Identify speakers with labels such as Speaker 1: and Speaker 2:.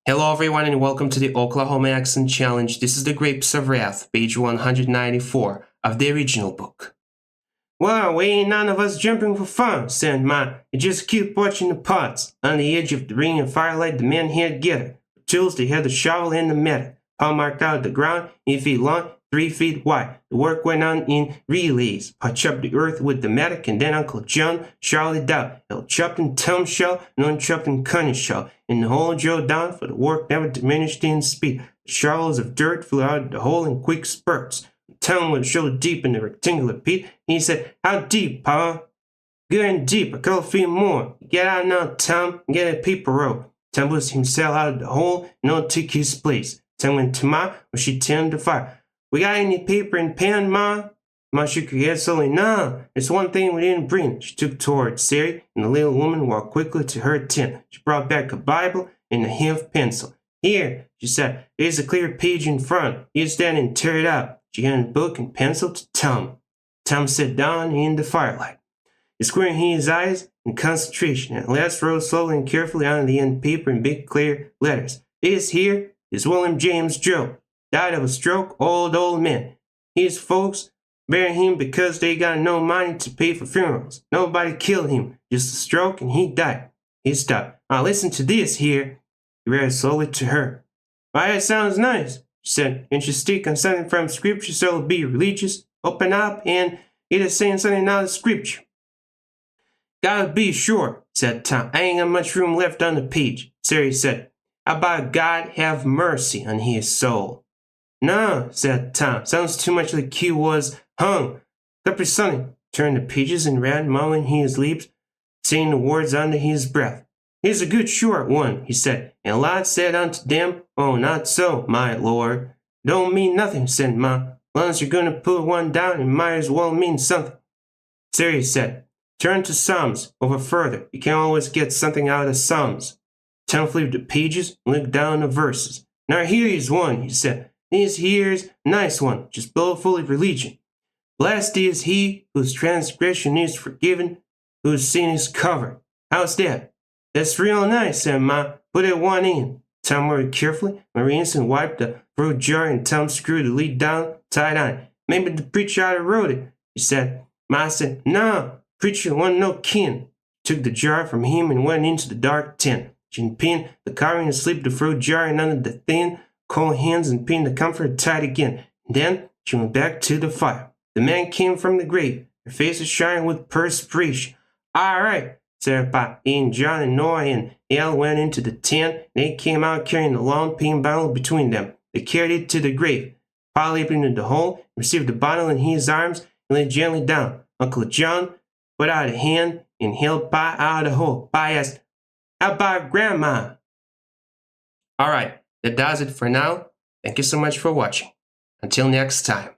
Speaker 1: Hello everyone and welcome to the Oklahoma Accent Challenge. This is the Grapes of Wrath, page 194 of the original book. Well, we ain't none of us jumping for fun, said Ma. You just keep watching the pots. On the edge of the ring of firelight, the men had together. With tools, they had the shovel and the mattock. Pa marked out the ground, 8 feet long, 3 feet wide. The work went on in relays. Pa chopped the earth with the mattock, and then Uncle John shoveled it out. He'll chop in Tom's shell, and unchopped in Connie's shell. And the hole drilled down, for the work never diminished in speed. The shovels of dirt flew out of the hole in quick spurts. Tom was shoulder deep in the rectangular pit, and he said, "How deep, Pa?" "Good and deep, a couple feet more. Get out now, Tom, and get a paper roll." Tom pushed himself out of the hole, and on took his place. Tom went to Ma, where she tended the fire. "We got any paper and pen, Ma?" Ma shook her head slowly. "No, there's one thing we didn't bring." She took toward Sari, and the little woman walked quickly to her tent. She brought back a Bible and a hemp pencil. "Here," she said, "there's a clear page in front. You stand and tear it out." She handed book and pencil to Tom. Tom sat down in the firelight. He squinted his eyes in concentration, and at last wrote slowly and carefully on the end paper in big clear letters. "This here is William James Joe. Died of a stroke, old man. His folks bury him because they got no money to pay for funerals. Nobody killed him, just a stroke, and he died." He stopped. "Now listen to this here." He read slowly to her. "Why, that sounds nice," she said. "Can't you stick on something from Scripture so it'll be religious? Open up and it is saying something out of Scripture." "Gotta be sure," said Tom. "I ain't got much room left on the page." Sari said, "How about God have mercy on his soul?" "No," said Tom. "Sounds too much like he was hung." Capri Sonny turned the pages and read, mumbling his lips, saying the words under his breath. "Here's a good short one," he said. "And Lot said unto them, Oh, not so, my Lord." "Don't mean nothing," said Ma. "As long as you're going to put one down, it might as well mean something." Sari said, "Turn to Psalms over further. You can always get something out of Psalms." Tom flipped the pages and looked down the verses. "Now here is one," he said. "This here's a nice one, just full of religion. Blessed is he whose transgression is forgiven, whose sin is covered." How's that? "That's real nice," said Ma. "Put it one in." Tom worked carefully. Marie Instant wiped the fruit jar, and Tom screwed the lid down, tied on. "Maybe the preacher ought to wrote it," he said. Ma said, "No, preacher wasn't no kin." Took the jar from him and went into the dark tent. She pinned the covering and slipped the fruit jar in under the thin, cold hands and pinned the comforter tight again. Then she went back to the fire. The man came from the grave. Her face was shining with perspiration. "All right," said Pa. And John and Noah and Al went into the tent. They came out carrying the long pin bottle between them. They carried it to the grave. Pa leaped into the hole, received the bottle in his arms, and lay gently down. Uncle John put out a hand and held Pa out of the hole. Pa asked, "How about Grandma?" All right, that does it for now. Thank you so much for watching. Until next time.